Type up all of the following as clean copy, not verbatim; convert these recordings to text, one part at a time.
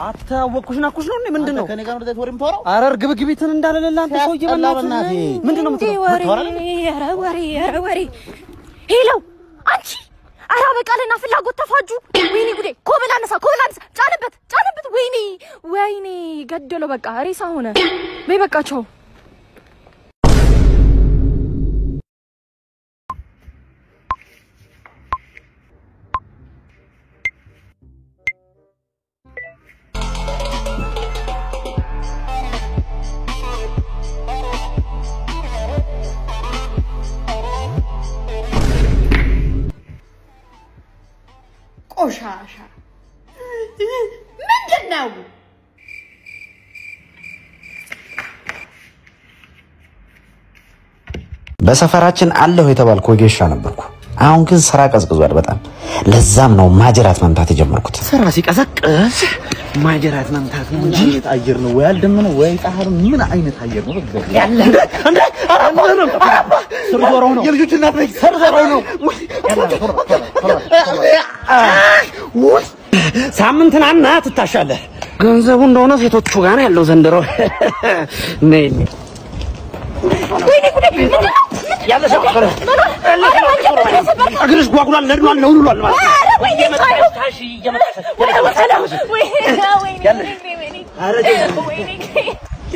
አታወቅኩሽና ኩሽ ነው እንዴ ምንድነው ከኔ ጋር ወደ ወሬም ተወራው አረር ግብግቢትን እንዳለለላ አንተ ሰውዬ በእናትህ ምንድነው ወሬ ሄሎ አንቺ አራ በቃልና ፍላጎት ተፋጁ ወይኔ ጉዴ ኮብል አነሳ ጫነበት ወይኔ ገደለው በቃ ሬሳ ሆነ በይ በቃቸው ቆሻሻ ምንድነው በሰፈራችን አለሁ የተባልኩ ወጌሻ ነበርኩ አሁን ግን ስራ ቀዝቅዟል በጣም ለዛም ነው ማጀራት መምታት የጀመርኩት ስራ ሲቀዘቅዝ ማጀራት መምታት ነው እንጂ አየር ነው ወይ አልደመነ ወይ ጣሃሩ ምን አይነት አየር ነው ያለ እንዴ ሰርዘረው ነው የልጆች እናት ነኝ ሰርዘረው ነው ሳምንትናና ትታሻለህ ገንዘቡ እንደሆነ ሴቶቹ ጋር ነው ያለው ዘንድሮ ነይ ወይኔ ጉዴ ያለ ሰው አግርስ ጓጉላል ነድሏል ነው ብሏል ማለት ወይኔ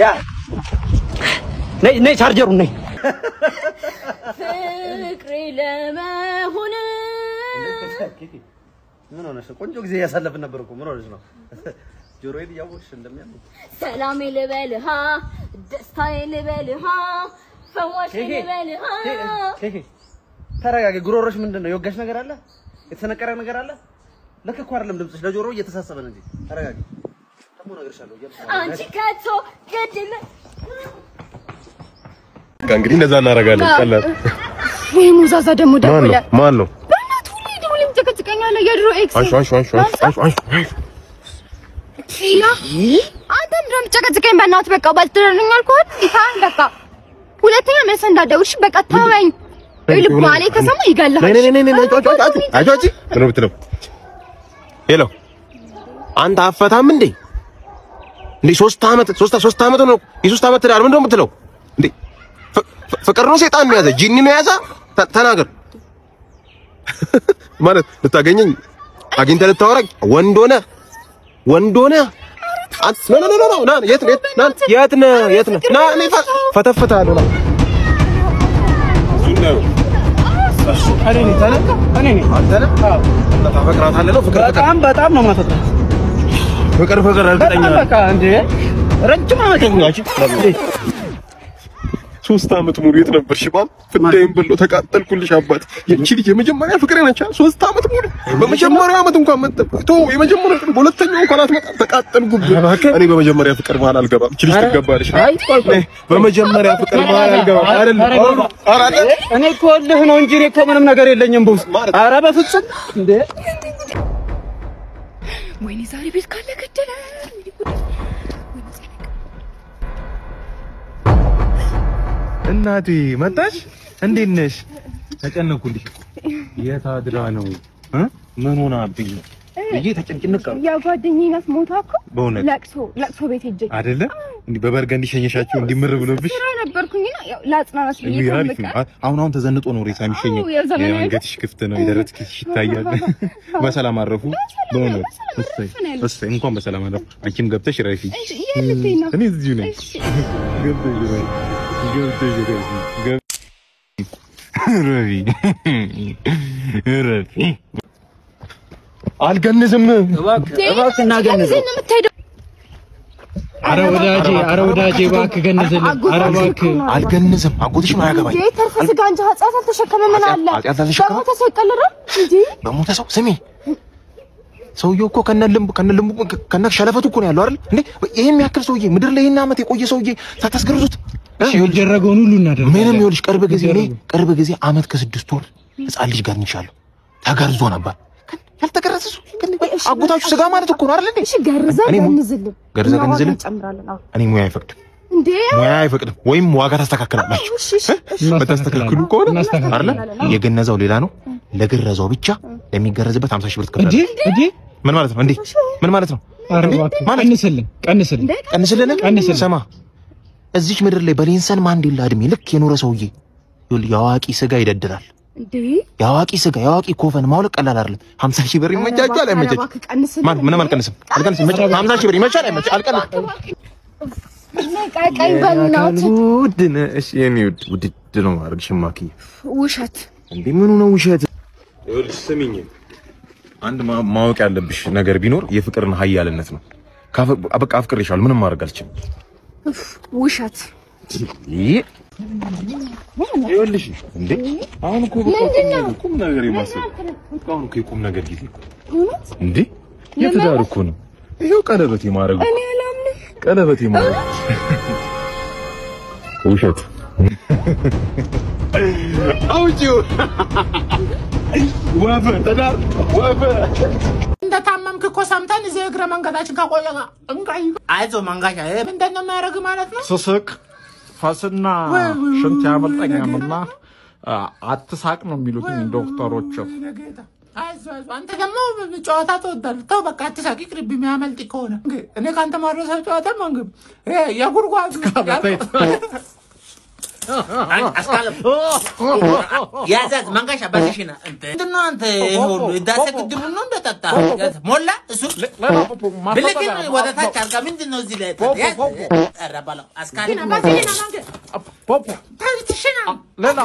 ያ ነይ ቻርጀሩ ነይ ፍቅሬ ለመሆን ምን ሆነሽ ቆንጆ ጊዜ ያሳለፍን ነበር እኮ ምን ሆነሽ ነው ጆሮዬ ያወቅሽ እንደሚያምር ሰላም ልበልሃ ደስታዬ ልበልሃ ፈዋሽ ልበልሃ ተረጋጊ ጉሮሮሽ ምንድነው የወጋሽ ነገር አለ የተነቀረ ነገር አለ ለከኮ አይደለም ድምጽሽ ለጆሮ እየተሳሰበ ነው እንጂ ተረጋጊ ደሞ ነገርሻለሁ አንቺ ካቶ ገድለ እንግዲህ እንደዛ እናረጋለን ቀላል ወይ ሙዛዛ ደሞ ደውለ ማን ነው በእናት ሁሉ ደውልም ተከትቀኛለ የድሮ ኤክስ አንሽ ያ አንተም ደም ተከትቀኝ በእናት በቃ ባልተረኛል አልኩት ይታን በቃ ሁለተኛ መልስ እንዳደውልሽ በቃ ታወኝ ልባሌ ከሰማ ይገላል ነይ አጆጂ ምን ብትለው ሄሎ አንተ አፈታም እንዴ 3 አመት ነው የ3 አመት ትዳር ምንድነው የምትለው እንዴ ፍቅር ነው ሰይጣን ነው ያዘ ጂኒ ነው ያዘ ተናገር ማለት ልታገኘኝ አግኝተህ ልታወራኝ ወንድ ሆነ ኖ ና የት ነህ ና እኔ ፈተፍታለሁ ና እኔ ታፈቅራታለህ ነው በጣም ነው ማፈቅራት ፍቅር እርግጠኛ በቃ እንዴ ረጅም አመት ነው 3 አመት ሙሉ የት ነበርሽ ባል ፍዳይም ብሎ ተቃጠልኩልሽ አባት የቺ ልጅ የመጀመሪያ ፍቅሬ ነች 3 አመት ሙሉ በመጀመሪያው አመት እንኳን መጣ የመጀመሪያው በሁለተኛው እንኳን አትመጣ ተቃጠልኩብህ እኔ በመጀመሪያ ፍቅር መሃል አልገባም እቺ ልጅ ትገባለሽ በመጀመሪያ ፍቅር መሃል አልገባም አይደል እኔ እኮ ልህ ነው እንጂ እኔ እኮ ምንም ነገር የለኝም ቦስ ኧረ በፍጹም እንዴ ወይኔ ዛሬ ቤት ካለ ገደለ እናቴ መጣሽ እንዴት ነሽ ተጨነኩልሽ የት አድራ ነው ምን ሆናብኝ ነው ይሄ ተጨንቅንቅ ያ ጓደኛዬ ሞታኮ በእውነት ለቅሶ ቤት ሄጄ አይደለ እንዴ በበርገንዲ ሸኘሻችሁ እንዲምር ብሎብሽ ነበርኩኝና ያው ላጽናናሽ አሁን ተዘንጦ ነው ሬሳ የሚሸኘው የአንገትሽ ክፍት ነው የደረትሽ ይታያል በሰላም አረፉ በእውነት እሰይ እንኳን በሰላም አረፉ አንቺም ገብተሽ ረፊ እኔ እዚሁ ነኝ ረፊ አልገንዝም እባክህ እናገንዝ ኧረ ወዳጄ እባክህ ገንዝልኝ ኧረ እባክህ አልገንዝም አጎትሽ ነው ያገባኝ ተርፈ ስጋ እንጂ ኃጢአት አልተሸከመ ምን አለ በሞተ ሰው ይቀልራ እንዴ በሞተ ሰው ስሚ ሰውዬው እኮ ከነልምቡ ከነሸለፈቱ እኮ ነው ያለው አይደል እንዴ ይሄም ያክል ሰውዬ ምድር ላይ እና አመት የቆየ ሰውዬ ሳታስገርዙት ይደረገውን ሁሉ እናደርጋለን ምንም ይኸውልሽ ቅርብ ጊዜ አመት ከ6 ወር ህፃን ልጅ ጋር እንቻለሁ ተገርዞ ነበር ያልተገረዘ አጎታችሁ ስጋ ማለት እኮ ነው አይደል እንዴ እሺ ገንዝልን እኔ ሙያ አይፈቅድም ወይም ዋጋ ታስተካክላላችሁ በታስተካክሉ ከሆነ አይደል የገነዛው ሌላ ነው ለገረዛው ብቻ ለሚገረዝበት 50 ሺህ ብር ትከፍላለህ ምን ማለት ነው እንዴ? ምን ማለት ነው? ቀንስልን ሰማ እዚች ምድር ላይ በኔልሰን ማንዴላ እድሜ ልክ የኖረ ሰውዬ ያዋቂ ስጋ ይደድራል እንዴ? ያዋቂ ስጋ ያዋቂ ኮፈን ማውለቅ ቀላል አይደለም። 50 ሺህ ብር ይመቻቻል አይመቻችም? ምንም አልቀንስም 50 ሺህ ብር ይመቻል አይመቻችም? አልቀንስም። ቀይ በእናት ውድነ እሺ የኔ ውድ ነው ማድረግ ሽማኪ ውሸት እንዴ? ምኑ ነው ውሸት? ይኸውልሽ ስሚኝ፣ አንድ ማወቅ ያለብሽ ነገር ቢኖር የፍቅርን ኃያልነት ነው። በቃ አፍቅሬሻለሁ፣ ምንም ማድረግ አልችልም። ውሸት ይኸውልሽ እንዴ አሁን እኮ ቁም ነገር የማሰብ አሁን እኮ የቁም ነገር ጊዜ እንዴ የትዳር እኮ ነው። ይኸው ቀለበት የማረጉ እኔ አላምንም። ቀለበት የማረጉ ውሸት አውጪው ወፈ ተዳር ወፈ እንደታመምክ እኮ ሰምተን እዚህ እግረ መንገዳችን ካቆየጋ እንቃይ አይዞ መንጋሻ ምንድን ነው የሚያደርግ ማለት ነው? ስስቅ ፈስና ሽንት ያመልጠኛልና አትሳቅ ነው የሚሉት ዶክተሮች። አይዞ አንተ ደግሞ ጨዋታ ትወዳለህ። ተው በቃ አትሳቅ፣ ይቅርብ። የሚያመልጥ ከሆነ እኔ ካንተ ማረሰው ጨዋታ መንገብ የጉርጓዝ አስካለ ያዛት መንጋሻ ባሽሽና እንትና አንተ ሁሉ እንዳሰቅድሙ ነው እንደጠጣ ሞላ እሱ ብለኪን ወደታች አርጋ ምንድነው እዚህ ላይ ተራባላ አስካለ ባሽሽና መንገ ፖፖ ታሽሽና ሌላ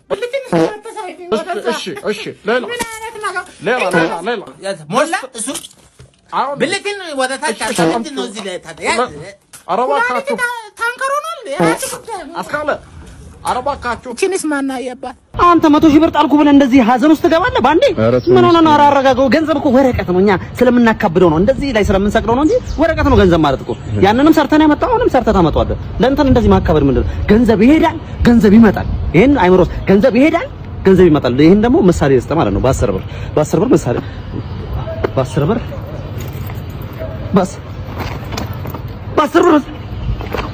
ብለኪን ተሳይፊ ወደታ እሺ ሌላ ሞላ እሱ ብለኪን ወደታች አርጋ ምንድነው እዚህ ላይ አረባካችሁ ታንከሩ ነው አስካለ አረባካችሁ ቺንስ ማና ያባል አንተ 100 ሺህ ብር ጣልኩ ብለህ እንደዚህ ሀዘን ውስጥ ትገባለህ ባንዴ? ምን ሆነ ነው? አራረጋገው ገንዘብ እኮ ወረቀት ነው። እኛ ስለምናካብደው ነው እንደዚህ ላይ ስለምንሰቅለው ነው እንጂ ወረቀት ነው ገንዘብ ማለት እኮ። ያንንም ሰርተን ያመጣው አሁንም ሰርተህ ታመጣዋለህ። ለእንትን እንደዚህ ማካበድ ምንድነው? ገንዘብ ይሄዳል፣ ገንዘብ ይመጣል። ይሄን አይምሮስ ገንዘብ ይሄዳል፣ ገንዘብ ይመጣል። ይሄን ደግሞ ምሳሌ ልስጥ ማለት ነው። በ10 ብር ምሳሌ በ10 ብር በ10 ብር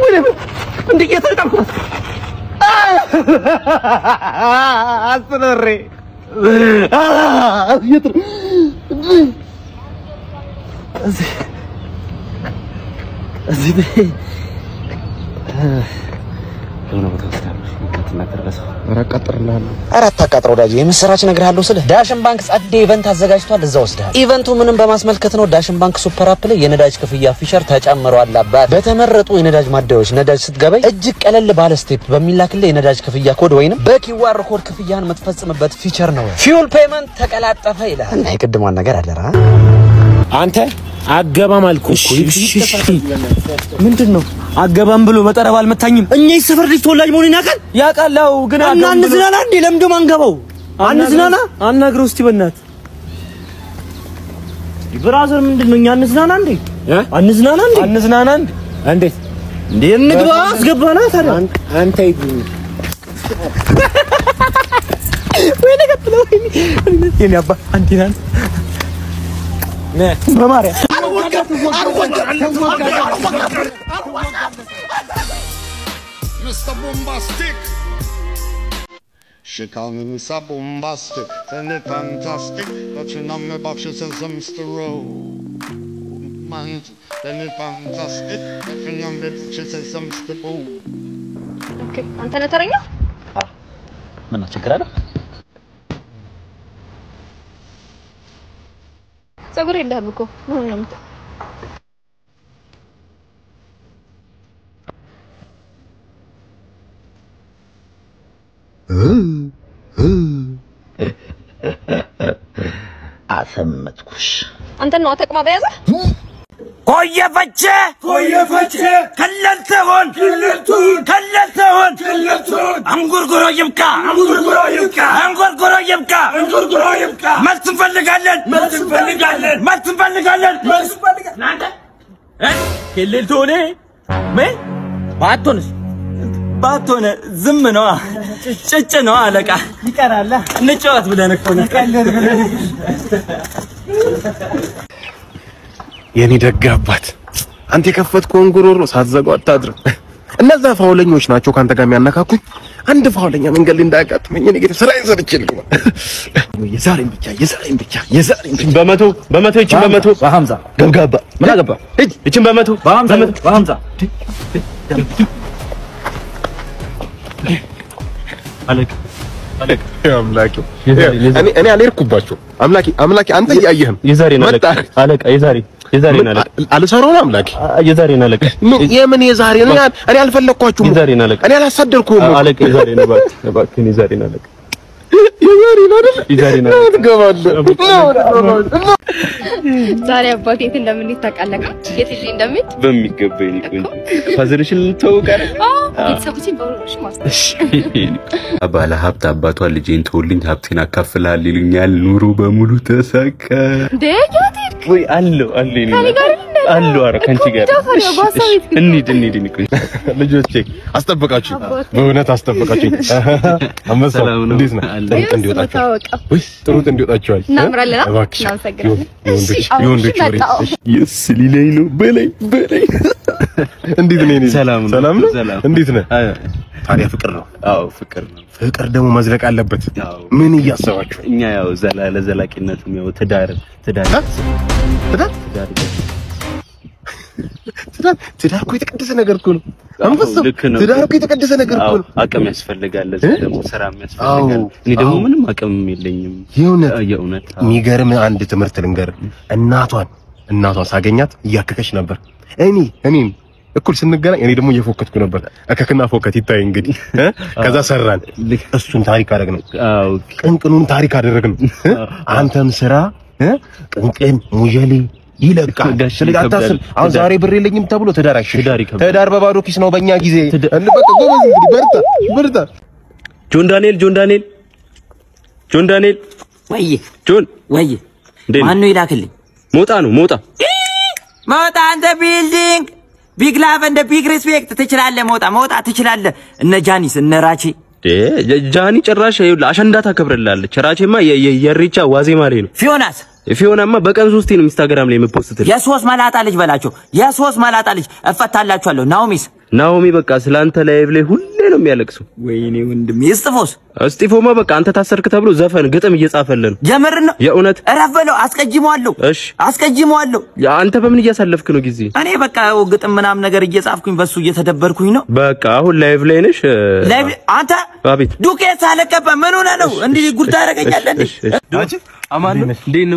ወይ እንዴ እየተጣልኩት አስነሬ እዚህ አራት አቃጥረው ዳጂ የምስራች ነግርሃለሁ ስለ ዳሽን ባንክ ጸዴ ኢቨንት አዘጋጅቷል። እዛው ወስደሃል። ኢቨንቱ ምንም በማስመልከት ነው? ዳሽን ባንክ ሱፐር አፕ ላይ የነዳጅ ክፍያ ፊቸር ተጨምሯል። አባት በተመረጡ የነዳጅ ማደያዎች ነዳጅ ስትገበይ እጅግ ቀለል ባለ ስቴፕ በሚላክልህ የነዳጅ ክፍያ ኮድ ወይንም በኪዋር ኮድ ክፍያን የምትፈጽምበት ፊቸር ነው። ፊውል ፔመንት ተቀላጠፈ ይላል እና የቅድሟን ነገር አደራ አንተ አገባም አልኩሽ። ምንድነው አገባም ብሎ በጠረባ አልመታኝም። እኛ ይሰፈር ልጅ ተወላጅ መሆኔን ያውቃል ግን አንዝናና እንዴ ለምዶ ማንገባው አንዝናና አናግረው እስቲ በእናት ብራዘር ምንድነው? እኛ አንዝናና እንዴ አንዝናና እንዴ እንዴት እንዴ እንግባ አስገባና ታዲያ አንተ ይሁን ወይ ነገር ብለው የኔ አባ አንቲናን በማርያም Mr. Bombastic. She call me Mr. Bombastic, and it's fantastic. But you know me about she says I'm Mr. Romance. Then it's fantastic. But you know me she says I'm Mr. Boom. Okay, አንተ ነህ ተረኛ? ምን ችግር አለ? ፀጉር የለህም እኮ ምን ነው? አሰመጥኩሽ። አንተ ነው ተቅማ በያዘ ኮየፈቼ ከለልተሆን አንጉርጉሮ ይብቃ መልስ እንፈልጋለን ናንተ ከለልቶኔ ምን ባቶነ ዝም ነው ጭጭ ነው አለቃ ይቀራል እንጫወት ብለን እኮ ነው የኔ ደግ አባት አንተ የከፈትከውን ጉሮሮ ሳትዘጋው አታድርም። እነዛ ፋውለኞች ናቸው ካንተ ጋር የሚያነካኩኝ። አንድ ፋውለኛ መንገድ ላይ እንዳያጋጥመኝ እኔ ጌታ ስራዬን ሰርቼ ልግባ። የዛሬን ብቻ በመቶ ይችን በመቶ በ50 ገብጋባ ምን አገባ ይችን በመቶ በ50 አለክ አምላኬ እኔ አልሄድኩባቸው አምላኬ አንተ እያየህም የዛሬን አለቃ የዛሬን አለቃ አልሰራው ነው አምላኬ የዛሬን አለቃ የምን የዛሬን እኔ አልፈለኳችሁም የዛሬን አለቃ እኔ አላሳደርኩም አለቃ የዛሬን እባክህ የዛሬን አለቃ የዛሬን አለቃ ትገባለህ ዛሬ አባቴ የት እንደምንሄድ ታውቃለህ? የት ይዤ እንደምሄድ በሚገባኝ ቆንጆ ፋዘርሽን ልትወቃለ ቤተሰቦቼን በሁሉሽ ማስተሽ ባለ ሀብት አባቷ ልጄን ተወልኝ ሀብቴን አካፍላል ይሉኛል ኑሮ በሙሉ ተሳካ ደያቴ ወይ አለው አረ ካንቺ ጋር እንሂድ ልጆቼ አስጠበቃችሁ በእውነት አስጠበቃችሁ አመሰው እንዴት ነው ጥሩ እንዲወጣችኋል እናመሰግናለን የወንዶች ወሬ ሊለኝ ነው በላይ እንዴት ነህ ሰላም ነው እንዴት ነህ ታዲያ ፍቅር ነው አዎ ፍቅር ደግሞ መዝለቅ አለበት ምን እያሰባችሁ እኛ ያው ለዘላቂነቱም ያው ትዳር ትዳር እኮ የተቀደሰ ነገር እኮ ነው አንፈሰው ትዳር እኮ የተቀደሰ ነገር እኮ ነው አቅም ያስፈልጋል ለዚህ ደግሞ ስራም ያስፈልጋል እኔ ደግሞ ምንም አቅም የለኝም የእውነት የሚገርም አንድ ትምህርት ልንገር እናቷን ሳገኛት እያከከች ነበር እኔም እኩል ስንገናኝ እኔ ደግሞ እየፎከትኩ ነበር አከከና ፎከት ይታይ እንግዲህ ከዛ ሰራን እሱን ታሪክ አደረግነው ቅንቅኑን ታሪክ አደረግነው አንተም ስራ ቅንቅን ሙጀሌ ይለቃል ስለጋታስብ አሁን ዛሬ ብር የለኝም ተብሎ ትዳር በባዶ ኪስ ነው በእኛ ጊዜ እንበቃ ጎበዝ እንግዲህ በርታ ጆን ዳንኤል ወይ ማነው ይላክልኝ ሞጣ አንተ ቢልዲንግ ቢግ ላቭ እንደ ቢግ ሪስፔክት ትችላለህ ሞጣ ትችላለህ እነ ጃኒስ እነ ራቼ ጃኒ ጭራሽ ይኸውልህ አሸንዳ ታከብርላለች ራቼማ የሪቻ ዋዜማ ላይ ነው ፊዮናማ በቀን 3 ነው ኢንስታግራም ላይ የምፖስት የሶስት መላጣ ልጅ በላቸው የሶስት መላጣ ልጅ እፈታላችኋለሁ ናኦሚ በቃ ስላንተ ላይቭ ላይ ሁሌ ነው የሚያለቅሰው ወይኔ ወንድሜ እስጢፎማ በቃ አንተ ታሰርክ ተብሎ ዘፈን ግጥም እየጻፈልን የምር ነው የእውነት እረፈለው አስቀጅመዋለሁ አንተ በምን እያሳለፍክ ነው ጊዜ እኔ በቃ ግጥም ምናምን ነገር እየጻፍኩኝ በሱ እየተደበርኩኝ ነው በቃ አሁን ላይቭ ላይ ነሽ አንተ አቤት ዱቄት አለቀበ ምን ሆነ ነው እንዴ ጉርታ ያረጋኛለህ እንዴ አማን ነው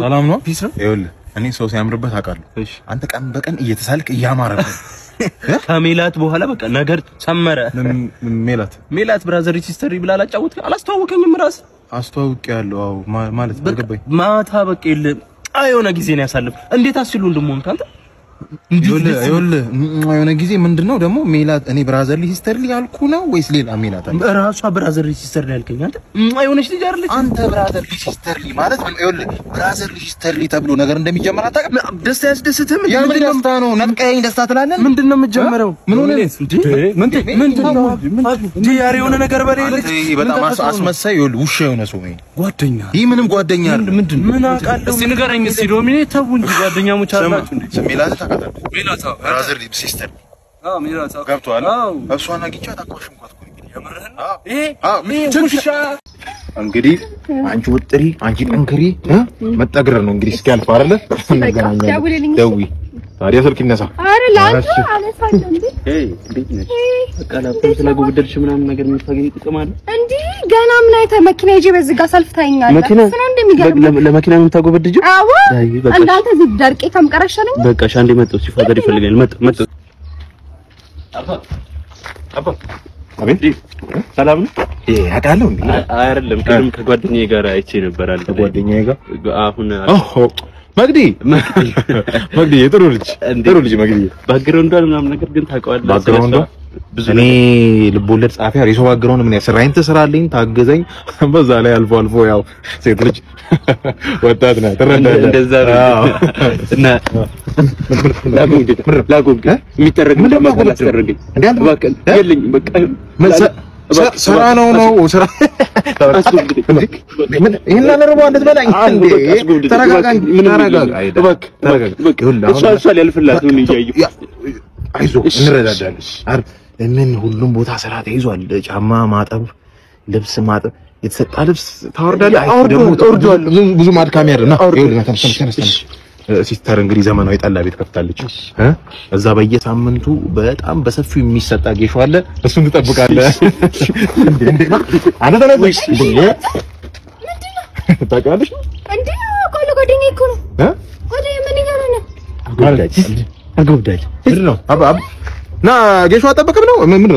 ሰላም ነው ፒስ ነው ይኸውልህ እኔ ሰው ሲያምርበት አውቃለሁ አንተ ቀን በቀን እየተሳልክ እያማረህ ከሜላት በኋላ በቃ ነገር ሰመረ ሜላት ብራዘር ሲስተር ይብላ አላጫውት አላስተዋወቀኝም ራስ አስተዋውቄያለሁ አው ማለት አልገባኝ ማታ በቃ የሆነ ጊዜ ነው ያሳለፍ እንዴት አስችሉ እንደሞንክ አንተ የሆነ ጊዜ ምንድነው ደግሞ ሜላት እኔ ብራዘርሊ ሲስተርሊ ያልኩ ነው ወይስ ሌላ ሜላት አለ ራሷ ብራዘርሊ ሲስተርሊ ያልከኝ አንተ አይሆነሽ ልጅ አይደለች አንተ ብራዘርሊ ሲስተርሊ ማለት ብራዘርሊ ሲስተርሊ ተብሎ ነገር እንደሚጀመር አታውቅም ደስታ ያስደስትም ደስታ ነው ነጥቀኝ ደስታ ትላለህ ምንድነው የምትጀምረው ምን ሆነ ምንድነው ዲያሪ የሆነ ነገር በሌለች በጣም አስመሳይ ውሻ የሆነ ሰው ነው ጓደኛ ይሄ ምንም ጓደኛ አይደለም ምንድነው ምን አውቃለሁ እስቲ ንገረኝ እስቲ ዶሚኔት ተው እንጂ ጓደኛሞች አላችሁ እንዴ ሜላት ሜላት ብራዘር ሊብ ሲስተር ሜላት ገብቷል እሷና ጊቻ ታቆሽምኳት እኮ እንግዲህ የምርህን እንግዲህ አንቺ ወጥሪ አንቺ ጠንክሪ መጠግረር ነው እንግዲህ እስኪያልፍ አይደለ ደውይ ታዲያ ስልክ ይነሳ አረ ላንተ አነሳለሁ እንዴ እንዴት ነሽ በቃ ላፕቶፕ ስለጎበደልሽ ምናምን ነገር የምታገኝ ጥቅም አለ እንዴ ገና ምን አይተ መኪና ይዤ በዚህ ጋር ሰልፍ ታይኛለህ ስለ እንደሚገርም ለመኪና ነው የምታጎበድጂው አዎ እንዳንተ እዚህ ደርቄ ከምቀረሻለኝ በቃ ሻንዴ መጣው ሲፋደር ይፈልጋል መጣ አባ አቤት ሰላም ነው አቃለው እንዴ አይደለም ቅድም ከጓደኛዬ ጋር አይቼ ነበር አለ ከጓደኛዬ ጋር አሁን መግዲ የጥሩ ልጅ መግዲ ባክግራውንዱ ምናምን ነገር ግን ታውቀዋለህ ባክግራውንዱ እኔ ልቦለድ ጻፊ አሪሶ ባክግራውንድ ምን ያሰራኝ ተሰራልኝ ታገዘኝ በዛ ላይ አልፎ ያው ሴት ልጅ ወጣት ነህ ተረዳለህ እንደዛ ነው እና ላጎም የሚደረግ ምን ማቆም እንዴ አንተ በቃ የለኝ በቃ ስራ ነው ስራ ምን ይሄን ለረባው እንደበላኝ እንዴ ተረጋጋ በቃ እሷ ያልፍላት ነው እንጂ አይዞህ እንረዳዳለን ምን ሁሉም ቦታ ስራ ተይዟል። ጫማ ማጠብ፣ ልብስ ማጠብ፣ የተሰጣ ልብስ ታወርዳለህ። አውርደዋለሁ። ብዙ ማድካሚ አይደለም። ይኸውልህ ተነስ። ሲስተር እንግዲህ ዘመናዊ ጠላ ቤት ከፍታለች። እዛ በየሳምንቱ በጣም በሰፊው የሚሰጣ ጌሾ አለ። እሱን ትጠብቃለህ። አንተ ተነስ። ታውቂዋለሽ እንዴ? ጓደኛዬ እኮ ነው። ጓደኛዬ ምን ይገርም ነው? አጎብዳጅ ምንድን ነው? ና ጌሾ አጠበቅም ነው ምን